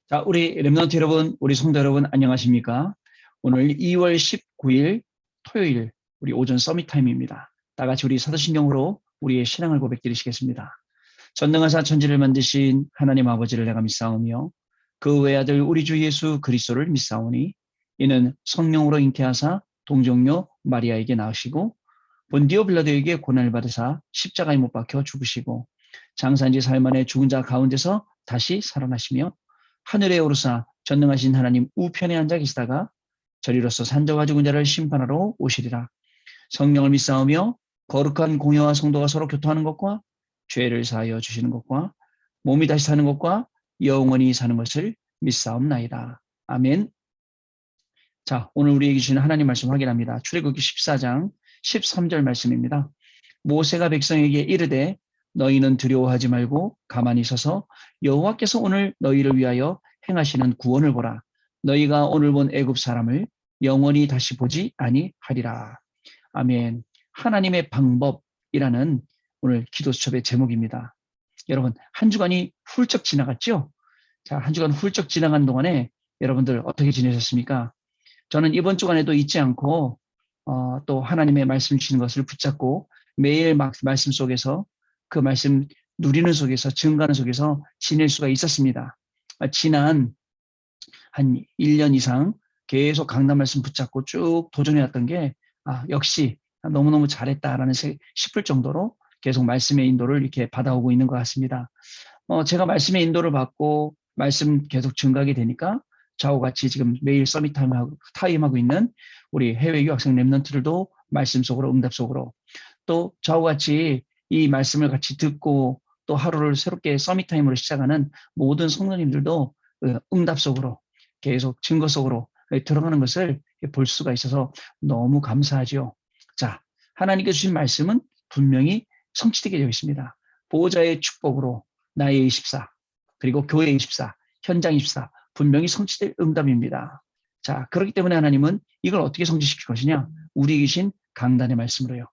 자, 우리 렘넌트 여러분, 우리 성도 여러분, 안녕하십니까? 오늘 2월 19일 토요일, 우리 오전 서밋 타임입니다. 다 같이 우리 사도신경으로 우리의 신앙을 고백드리시겠습니다. 전능하사 천지를 만드신 하나님 아버지를 내가 믿사오며 그 외아들 우리 주 예수 그리스도를 믿사오니 이는 성령으로 잉태하사 동정녀 마리아에게 낳으시고 본디오 빌라도에게 고난을 받으사 십자가에 못 박혀 죽으시고 장사한지 사흘 만에 죽은 자 가운데서 다시 살아나시며 하늘에 오르사 전능하신 하나님 우편에 앉아 계시다가 저리로서 산자와 죽은 자를 심판하러 오시리라. 성령을 믿사오며 거룩한 공회와 성도가 서로 교통하는 것과 죄를 사하여 주시는 것과 몸이 다시 사는 것과 영원히 사는 것을 믿사옵나이다. 아멘. 자, 오늘 우리에게 주시는 하나님 말씀 확인합니다. 출애굽기 14장 13절 말씀입니다. 모세가 백성에게 이르되 너희는 두려워하지 말고 가만히 서서 여호와께서 오늘 너희를 위하여 행하시는 구원을 보라. 너희가 오늘 본 애굽 사람을 영원히 다시 보지 아니하리라. 아멘. 하나님의 방법이라는 오늘 기도 수첩의 제목입니다. 여러분, 한 주간이 훌쩍 지나갔죠? 자, 한 주간 훌쩍 지나간 동안에 여러분들 어떻게 지내셨습니까? 저는 이번 주간에도 잊지 않고 또 하나님의 말씀 주시는 것을 붙잡고 매일 말씀 속에서 그 말씀 누리는 속에서 증거하는 속에서 지낼 수가 있었습니다. 지난 한 1년 이상 계속 강단 말씀 붙잡고 쭉 도전해왔던 게 역시 너무너무 잘했다라는 싶을 정도로 계속 말씀의 인도를 이렇게 받아오고 있는 것 같습니다. 제가 말씀의 인도를 받고 말씀 계속 증가하게 되니까 저와 같이 지금 매일 서밋 타임하고 있는 우리 해외 유학생 렘넌트들도 말씀 속으로 응답 속으로 또 저와 같이 이 말씀을 같이 듣고 또 하루를 새롭게 서밋 타임으로 시작하는 모든 성도님들도 응답 속으로 계속 증거 속으로 들어가는 것을 볼 수가 있어서 너무 감사하죠. 자, 하나님께서 주신 말씀은 분명히 성취되게 되어 있습니다. 보호자의 축복으로 나의 24 그리고 교회 24 현장 24 분명히 성취될 응답입니다. 자, 그렇기 때문에 하나님은 이걸 어떻게 성취시킬 것이냐? 우리에게 주신 강단의 말씀으로요.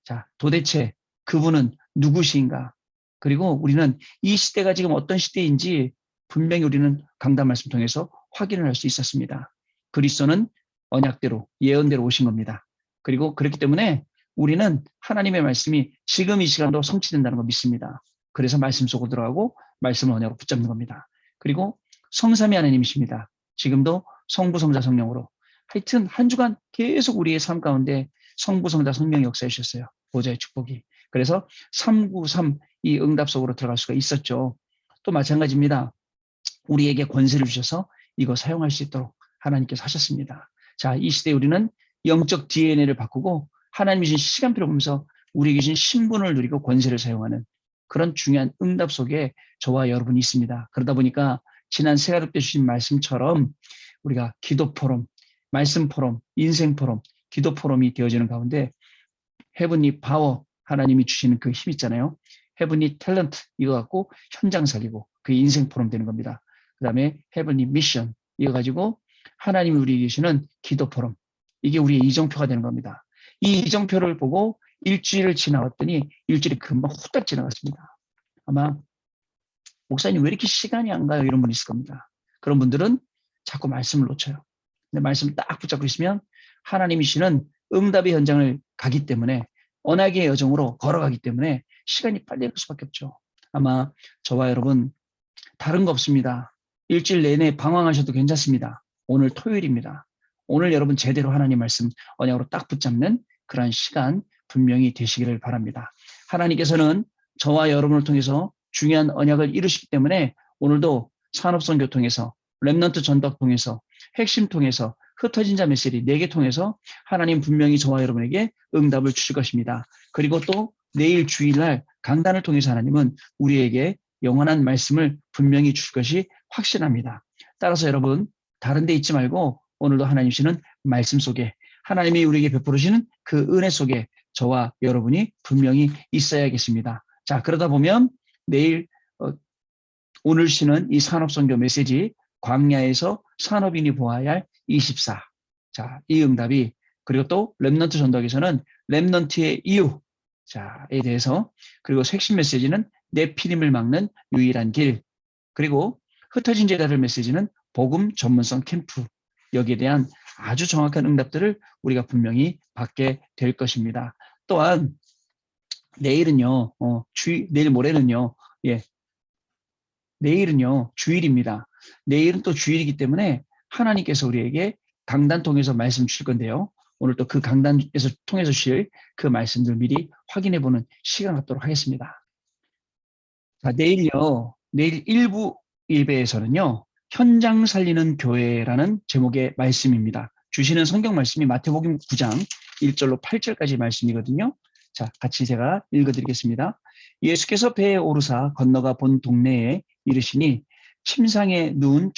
자, 도대체 그분은 누구신가? 그리고 우리는 이 시대가 지금 어떤 시대인지 분명히 우리는 강단 말씀 통해서 확인을 할 수 있었습니다. 그리스도는 언약대로 예언대로 오신 겁니다. 그리고 그렇기 때문에 우리는 하나님의 말씀이 지금 이 시간도 성취된다는 걸 믿습니다. 그래서 말씀 속으로 들어가고 말씀을 언약으로 붙잡는 겁니다. 그리고 성삼위 하나님이십니다. 지금도 성부, 성자, 성령으로 하여튼 한 주간 계속 우리의 삶 가운데 성부, 성자, 성령이 역사해 주셨어요. 보좌의 축복이. 그래서 393 이 응답 속으로 들어갈 수가 있었죠. 또 마찬가지입니다. 우리에게 권세를 주셔서 이거 사용할 수 있도록 하나님께서 하셨습니다. 자, 이 시대에 우리는 영적 DNA를 바꾸고 하나님이 주신 시간표를 보면서 우리에게 주신 신분을 누리고 권세를 사용하는 그런 중요한 응답 속에 저와 여러분이 있습니다. 그러다 보니까 지난 새가족 때 주신 말씀처럼 우리가 기도 포럼, 말씀 포럼, 인생 포럼, 기도 포럼이 되어지는 가운데 헤븐리 파워 하나님이 주시는 그 힘 있잖아요. 헤븐리 탤런트 이거 갖고 현장 살리고 그 인생 포럼 되는 겁니다. 그 다음에 헤븐리 미션 이거 가지고 하나님이 우리에게 주시는 기도 포럼 이게 우리의 이정표가 되는 겁니다. 이 이정표를 보고 일주일을 지나갔더니 일주일이 금방 후딱 지나갔습니다. 아마 목사님 왜 이렇게 시간이 안 가요? 이런 분 있을 겁니다. 그런 분들은 자꾸 말씀을 놓쳐요. 근데 말씀을 딱 붙잡고 있으면 하나님이 주시는 응답의 현장을 가기 때문에 언약의 여정으로 걸어가기 때문에 시간이 빨리 갈 수밖에 없죠. 아마 저와 여러분 다른 거 없습니다. 일주일 내내 방황하셔도 괜찮습니다. 오늘 토요일입니다. 오늘 여러분 제대로 하나님 말씀 언약으로 딱 붙잡는 그런 시간 분명히 되시기를 바랍니다. 하나님께서는 저와 여러분을 통해서 중요한 언약을 이루시기 때문에 오늘도 산업선교 통해서 렘넌트 전도학 통해서 핵심 통해서 흩어진 자 메시지 4개 통해서 하나님 분명히 저와 여러분에게 응답을 주실 것입니다. 그리고 또 내일 주일날 강단을 통해서 하나님은 우리에게 영원한 말씀을 분명히 주실 것이 확실합니다. 따라서 여러분 다른 데 있지 말고 오늘도 하나님 주시는 말씀 속에 하나님이 우리에게 베풀으시는 그 은혜 속에 저와 여러분이 분명히 있어야겠습니다. 자, 그러다 보면 내일 오늘 쉬는 이 산업선교 메시지 광야에서 산업인이 보아야 할 24. 자, 이 응답이 그리고 또 렘넌트 전도학에서는 렘넌트의 이유 자에 대해서 그리고 핵심 메시지는 내피림을 막는 유일한 길 그리고 흩어진 제자들 메시지는 복음 전문성 캠프. 여기에 대한 아주 정확한 응답들을 우리가 분명히 받게 될 것입니다. 또한 내일은요, 내일 모레는요, 예, 내일은요, 주일입니다. 내일은 또 주일이기 때문에 하나님께서 우리에게 강단 통해서 말씀 주실 건데요. 오늘 또 그 강단에서 통해서 주실 그 말씀들 미리 확인해 보는 시간 갖도록 하겠습니다. 자, 내일 일부 예배에서는요, 현장 살리는 교회라는 제목의 말씀입니다. 주시는 성경 말씀이 마태복음 9장 1절로 8절까지 말씀이거든요. 자, 같이 제가 읽어드리겠습니다. 예수께서 배에 오르사 건너가 본 동네에 이르시니 침상에 누운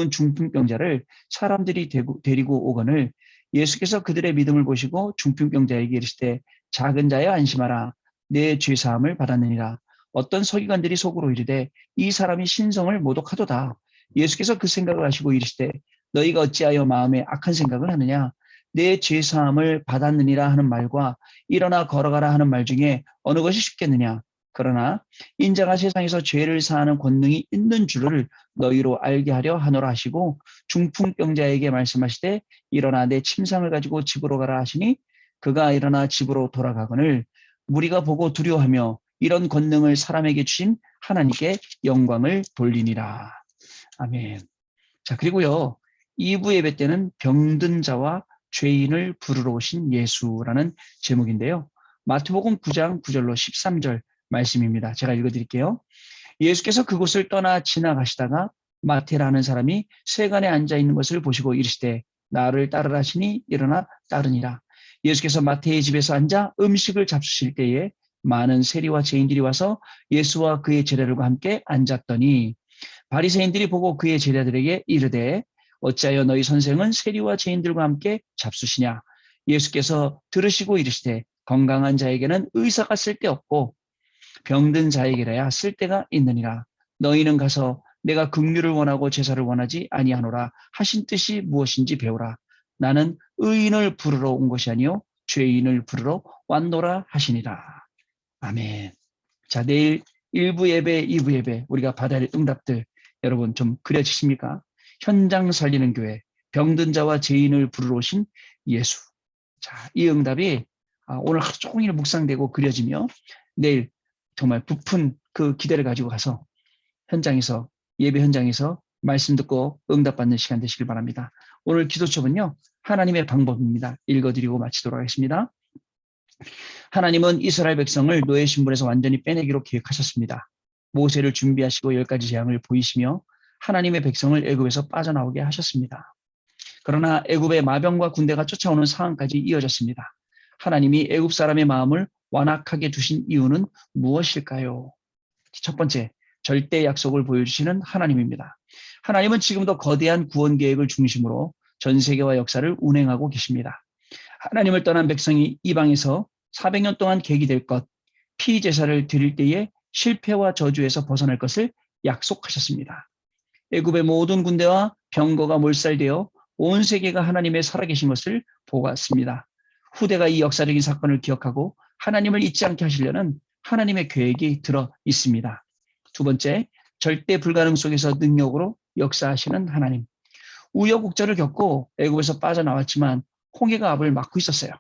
중풍병자를 사람들이 데리고 오거늘 예수께서 그들의 믿음을 보시고 중풍병자에게 이르시되 작은 자여 안심하라 내 죄사함을 받았느니라. 어떤 서기관들이 속으로 이르되 이 사람이 신성을 모독하도다. 예수께서 그 생각을 하시고 이르시되 너희가 어찌하여 마음에 악한 생각을 하느냐. 내 죄사함을 받았느니라 하는 말과 일어나 걸어가라 하는 말 중에 어느 것이 쉽겠느냐. 그러나 인자가 세상에서 죄를 사하는 권능이 있는 줄을 너희로 알게 하려 하노라 하시고 중풍병자에게 말씀하시되 일어나 내 침상을 가지고 집으로 가라 하시니 그가 일어나 집으로 돌아가거늘 무리가 보고 두려워하며 이런 권능을 사람에게 주신 하나님께 영광을 돌리니라. 아멘. 자, 그리고요. 2부 예배 때는 병든 자와 죄인을 부르러 오신 예수라는 제목인데요. 마태복음 9장 9절로 13절 말씀입니다. 제가 읽어드릴게요. 예수께서 그곳을 떠나 지나가시다가 마태라는 사람이 세간에 앉아있는 것을 보시고 이르시되 나를 따르라 하시니 일어나 따르니라. 예수께서 마태의 집에서 앉아 음식을 잡수실 때에 많은 세리와 죄인들이 와서 예수와 그의 제자들과 함께 앉았더니 바리새인들이 보고 그의 제자들에게 이르되 어찌하여 너희 선생은 세리와 죄인들과 함께 잡수시냐. 예수께서 들으시고 이르시되 건강한 자에게는 의사가 쓸데없고 병든 자에게라야 쓸데가 있느니라. 너희는 가서 내가 긍휼을 원하고 제사를 원하지 아니하노라 하신 뜻이 무엇인지 배우라. 나는 의인을 부르러 온 것이 아니요 죄인을 부르러 왔노라 하시니라. 아멘. 자, 내일 1부 예배, 2부 예배 우리가 받아야 할 응답들 여러분 좀 그려지십니까? 현장 살리는 교회, 병든 자와 죄인을 부르러 오신 예수. 자, 이 응답이 오늘 하루 종일 묵상되고 그려지며 내일 정말 부푼 그 기대를 가지고 가서 현장에서 예배 현장에서 말씀 듣고 응답받는 시간 되시길 바랍니다. 오늘 기도첩은요. 하나님의 방법입니다. 읽어드리고 마치도록 하겠습니다. 하나님은 이스라엘 백성을 노예 신분에서 완전히 빼내기로 계획하셨습니다. 모세를 준비하시고 10가지 재앙을 보이시며 하나님의 백성을 애굽에서 빠져나오게 하셨습니다. 그러나 애굽의 마병과 군대가 쫓아오는 상황까지 이어졌습니다. 하나님이 애굽 사람의 마음을 완악하게 두신 이유는 무엇일까요? 첫 번째, 절대 약속을 보여주시는 하나님입니다. 하나님은 지금도 거대한 구원 계획을 중심으로 전 세계와 역사를 운행하고 계십니다. 하나님을 떠난 백성이 이방에서 400년 동안 계기될 것, 피제사를 드릴 때에 실패와 저주에서 벗어날 것을 약속하셨습니다. 애굽의 모든 군대와 병거가 몰살되어 온 세계가 하나님의 살아계신 것을 보았습니다. 후대가 이 역사적인 사건을 기억하고 하나님을 잊지 않게 하시려는 하나님의 계획이 들어 있습니다. 두 번째, 절대 불가능 속에서 능력으로 역사하시는 하나님. 우여곡절을 겪고 애굽에서 빠져나왔지만 홍해가 앞을 막고 있었어요.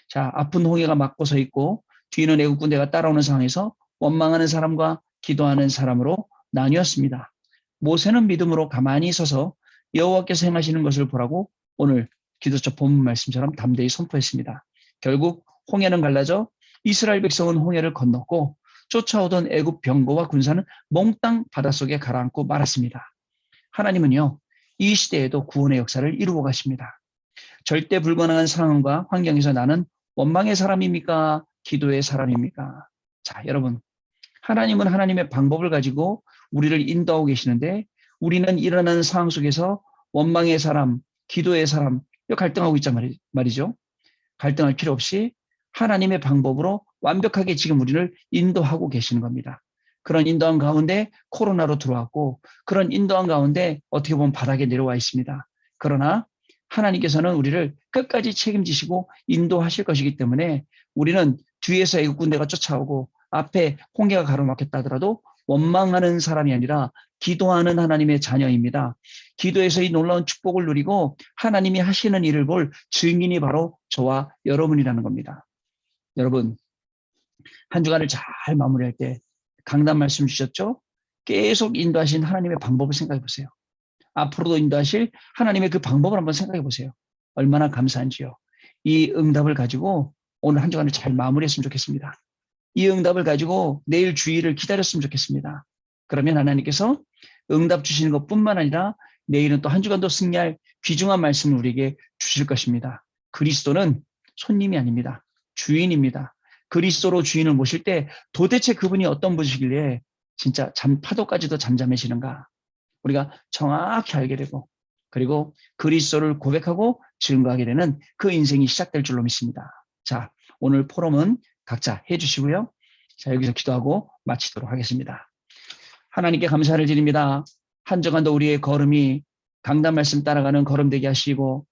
자, 아픈 홍해가 막고 서 있고 뒤는 애국 군대가 따라오는 상황에서 원망하는 사람과 기도하는 사람으로 나뉘었습니다. 모세는 믿음으로 가만히 서서 여호와께서 행하시는 것을 보라고 오늘 기도처 본문 말씀처럼 담대히 선포했습니다. 결국 홍해는 갈라져 이스라엘 백성은 홍해를 건넜고 쫓아오던 애국 병거와 군사는 몽땅 바닷속에 가라앉고 말았습니다. 하나님은요, 이 시대에도 구원의 역사를 이루어 가십니다. 절대 불가능한 상황과 환경에서 나는 원망의 사람입니까? 기도의 사람입니까? 자, 여러분, 하나님은 하나님의 방법을 가지고 우리를 인도하고 계시는데 우리는 일어나는 상황 속에서 원망의 사람, 기도의 사람, 갈등하고 있단 말이죠. 갈등할 필요 없이 하나님의 방법으로 완벽하게 지금 우리를 인도하고 계시는 겁니다. 그런 인도한 가운데 코로나로 들어왔고 그런 인도한 가운데 어떻게 보면 바닥에 내려와 있습니다. 그러나 하나님께서는 우리를 끝까지 책임지시고 인도하실 것이기 때문에 우리는 뒤에서 애국 군대가 쫓아오고 앞에 홍해가 가로막혔다 하더라도 원망하는 사람이 아니라 기도하는 하나님의 자녀입니다. 기도에서 이 놀라운 축복을 누리고 하나님이 하시는 일을 볼 증인이 바로 저와 여러분이라는 겁니다. 여러분, 한 주간을 잘 마무리할 때 강단 말씀 주셨죠? 계속 인도하신 하나님의 방법을 생각해 보세요. 앞으로도 인도하실 하나님의 그 방법을 한번 생각해 보세요. 얼마나 감사한지요. 이 응답을 가지고 오늘 한 주간을 잘 마무리했으면 좋겠습니다. 이 응답을 가지고 내일 주일을 기다렸으면 좋겠습니다. 그러면 하나님께서 응답 주시는 것뿐만 아니라 내일은 또 한 주간도 승리할 귀중한 말씀을 우리에게 주실 것입니다. 그리스도는 손님이 아닙니다. 주인입니다. 그리스도로 주인을 모실 때 도대체 그분이 어떤 분이시길래 진짜 파도까지도 잠잠해지는가? 우리가 정확히 알게 되고 그리고 그리스도를 고백하고 증거하게 되는 그 인생이 시작될 줄로 믿습니다. 자, 오늘 포럼은 각자 해주시고요. 자, 여기서 기도하고 마치도록 하겠습니다. 하나님께 감사를 드립니다. 한 주간도 우리의 걸음이 강단 말씀 따라가는 걸음 되게 하시고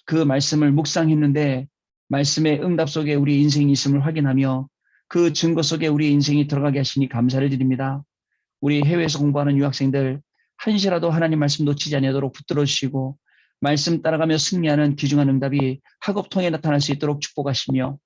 그 말씀을 묵상했는데 말씀의 응답 속에 우리 인생이 있음을 확인하며 그 증거 속에 우리 인생이 들어가게 하시니 감사를 드립니다. 우리 해외에서 공부하는 유학생들 한시라도 하나님 말씀 놓치지 아니하도록 붙들어 주시고 말씀 따라가며 승리하는 귀중한 응답이 학업통에 나타날 수 있도록 축복하시며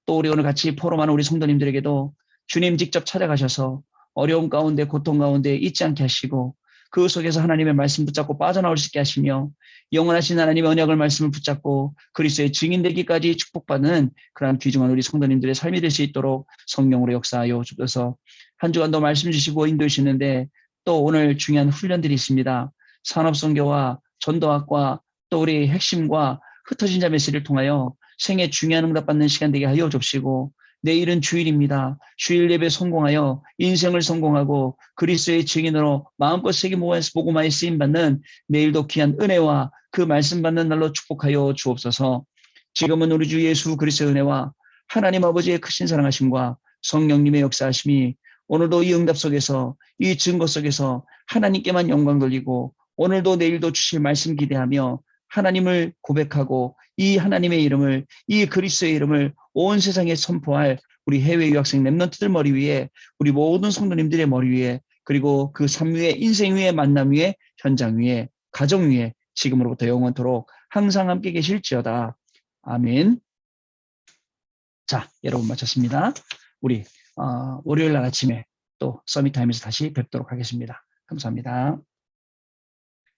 또 우리 오늘 같이 포럼하는 우리 성도님들에게도 주님 직접 찾아가셔서 어려움 가운데 고통 가운데 잊지 않게 하시고 그 속에서 하나님의 말씀 붙잡고 빠져나올 수 있게 하시며 영원하신 하나님의 언약을 말씀을 붙잡고 그리스도의 증인 되기까지 축복받는 그러한 귀중한 우리 성도님들의 삶이 될 수 있도록 성령으로 역사하여 주셔서 한 주간도 말씀 주시고 인도해 주시는데 또 오늘 중요한 훈련들이 있습니다. 산업선교와 전도학과 또 우리 핵심과 흩어진 자 메시지를 통하여 생애 중요한 응답받는 시간 되게 하여 줍시고 내일은 주일입니다. 주일 예배 성공하여 인생을 성공하고 그리스도의 증인으로 마음껏 세계 복음화에 쓰임받는 내일도 귀한 은혜와 그 말씀 받는 날로 축복하여 주옵소서. 지금은 우리 주 예수 그리스도의 은혜와 하나님 아버지의 크신 사랑하심과 성령님의 역사하심이 오늘도 이 응답 속에서 이 증거 속에서 하나님께만 영광 돌리고 오늘도 내일도 주실 말씀 기대하며 하나님을 고백하고 이 하나님의 이름을 이 그리스도의 이름을 온 세상에 선포할 우리 해외 유학생 랩런트들 머리 위에 우리 모든 성도님들의 머리 위에 그리고 그 삶 위에 인생 위에 만남 위에 현장 위에 가정 위에 지금으로부터 영원토록 항상 함께 계실지어다. 아멘. 자, 여러분 마쳤습니다. 우리 월요일 날 아침에 또 서밋타임에서 다시 뵙도록 하겠습니다. 감사합니다.